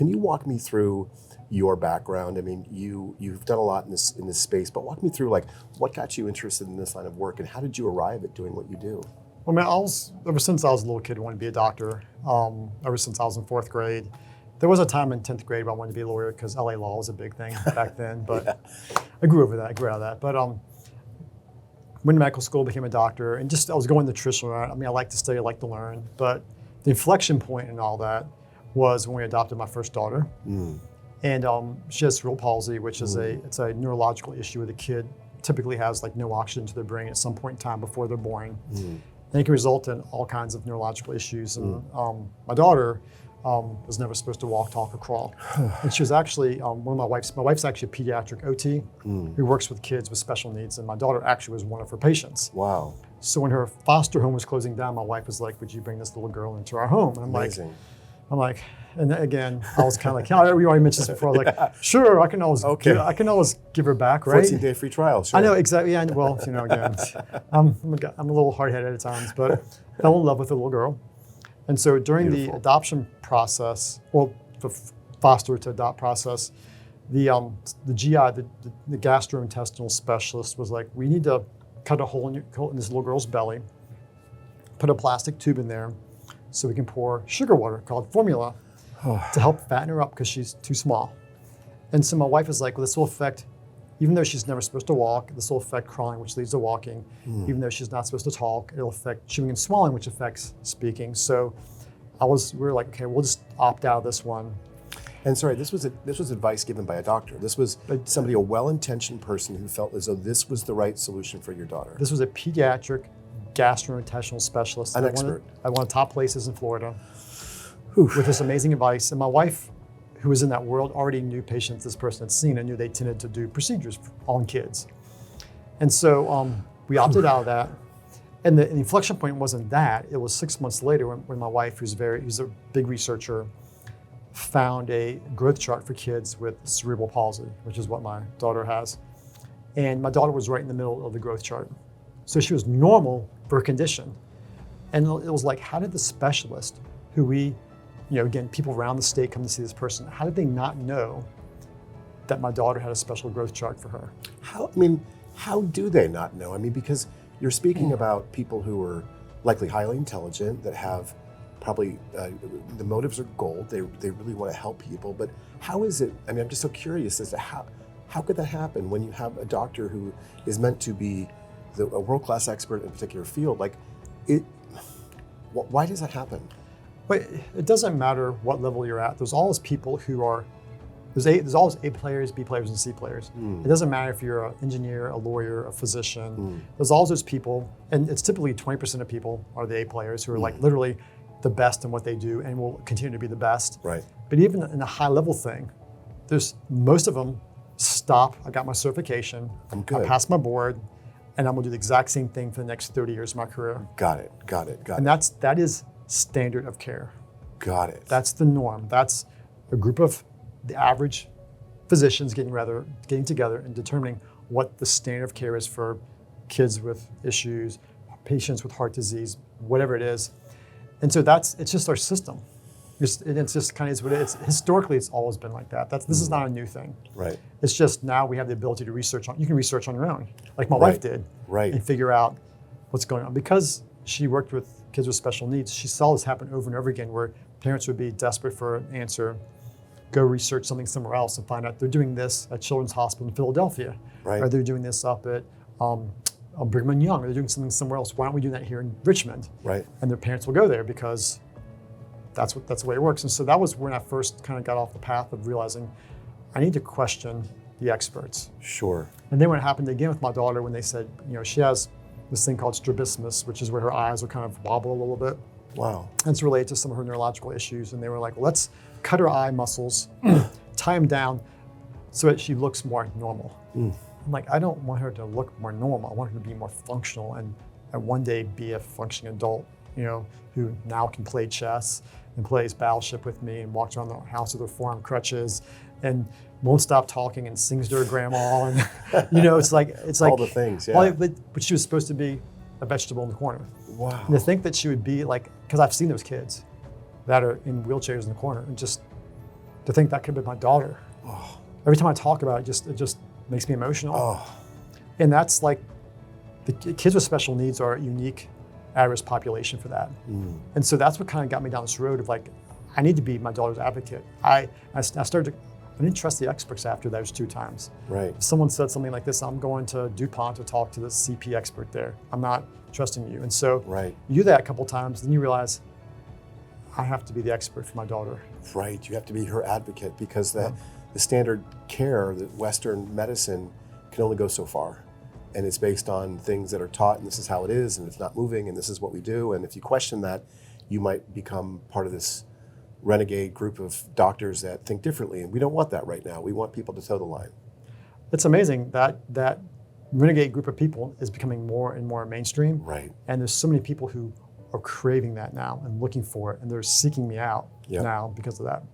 Can you walk me through your background? I mean, you've done a lot in this space, but walk me through like what got you interested in this line of work, and how did you arrive at doing what you do? Well, man, ever since I was a little kid, I wanted to be a doctor. Ever since I was in 4th grade. There was a time in 10th grade where I wanted to be a lawyer because LA law was a big thing back then, but yeah. I grew over that, I grew out of that. But went to medical school, became a doctor, and I was going the traditional route. I mean, I like to study, I like to learn, but the inflection point in all that was when we adopted my first daughter. And she has cerebral palsy, which is it's a neurological issue where the kid typically has like no oxygen to their brain at some point in time before they're born. And it can result in all kinds of neurological issues. And my daughter was never supposed to walk, talk, or crawl. And she was actually one of my wife's actually a pediatric OT who works with kids with special needs. And my daughter actually was one of her patients. Wow. So when her foster home was closing down, my wife was like, would you bring this little girl into our home? And Amazing. I'm like, and again, I was kind of like, we already mentioned this before. I was like, sure, I can always give her back, right? 14-day free trial, sure. I know, exactly. Yeah, well, again, I'm a little hard-headed at times, but fell in love with the little girl. And so during the adoption process, well, the foster to adopt process, the GI, the gastrointestinal specialist was like, we need to cut a hole in this little girl's belly, put a plastic tube in there so we can pour sugar water called formula to help fatten her up because she's too small. And so my wife is like, well, this will affect, even though she's never supposed to walk, this will affect crawling, which leads to walking. Even though she's not supposed to talk, it'll affect chewing and swallowing, which affects speaking. So we were like, okay, we'll just opt out of this one. And sorry, this was advice given by a doctor. This was somebody, a well-intentioned person who felt as though this was the right solution for your daughter. This was a pediatric gastrointestinal specialist. An expert. At one of the top places in Florida with this amazing advice. And my wife, who was in that world, already knew patients this person had seen and knew they tended to do procedures on kids. And so we opted out of that. And the inflection point wasn't that. It was 6 months later when my wife, who's a big researcher, found a growth chart for kids with cerebral palsy, which is what my daughter has. And my daughter was right in the middle of the growth chart. So she was normal for her condition. And it was like, how did the specialist, who we, again, people around the state come to see this person, how did they not know that my daughter had a special growth chart for her? How do they not know? I mean, because you're speaking about people who are likely highly intelligent, that have probably, the motives are gold, they really want to help people, but how is it, I'm just so curious as to how could that happen when you have a doctor who is meant to be a world-class expert in a particular field? Why does that happen? But it doesn't matter what level you're at. There's always people who are, there's always A players, B players, and C players. It doesn't matter if you're an engineer, a lawyer, a physician. There's always those people, and it's typically 20% of people are the A players who are like literally the best in what they do and will continue to be the best. Right. But even in a high level thing, there's most of them stop, I got my certification, I'm good. I passed my board, and I'm gonna do the exact same thing for the next 30 years of my career. Got it. And that is standard of care. Got it. That's the norm. That's a group of the average physicians getting together and determining what the standard of care is for kids with issues, patients with heart disease, whatever it is. And so it's just our system. It's just kind of what it is. Historically, it's always been like that. This is not a new thing. Right. It's just now we have the ability to research you can research on your own, like my wife did, and figure out what's going on. Because she worked with kids with special needs, she saw this happen over and over again where parents would be desperate for an answer, go research something somewhere else and find out they're doing this at Children's Hospital in Philadelphia, or they're doing this up at Brigham and Young, or they're doing something somewhere else. Why aren't we doing that here in Richmond? Right. And their parents will go there because that's the way it works. And so that was when I first kind of got off the path of realizing I need to question the experts. Sure. And then when it happened again with my daughter, when they said, she has this thing called strabismus, which is where her eyes will kind of wobble a little bit. Wow. And it's related to some of her neurological issues. And they were like, well, let's cut her eye muscles, tie them down so that she looks more normal. I'm like, I don't want her to look more normal. I want her to be more functional and one day be a functioning adult, who now can play chess and plays Battleship with me and walks around the house with her forearm crutches and won't stop talking and sings to her grandma. And, it's like all the things, yeah. But she was supposed to be a vegetable in the corner. Wow. And to think that she would be like, because I've seen those kids that are in wheelchairs in the corner and just to think that could be my daughter. Every time I talk about it, it just makes me emotional. And that's like, the kids with special needs are a unique at-risk population for that. And so that's what kind of got me down this road of like, I need to be my daughter's advocate. I didn't trust the experts after those 2 times. Right. If someone said something like this, I'm going to DuPont to talk to the CP expert there. I'm not trusting you. And so you do that a couple times, then you realize, I have to be the expert for my daughter. Right, you have to be her advocate because the standard care, that Western medicine can only go so far. And it's based on things that are taught, and this is how it is, and it's not moving, and this is what we do. And if you question that, you might become part of this renegade group of doctors that think differently. And we don't want that right now. We want people to toe the line. It's amazing that renegade group of people is becoming more and more mainstream. Right. And there's so many people who are craving that now and looking for it, and they're seeking me out now because of that.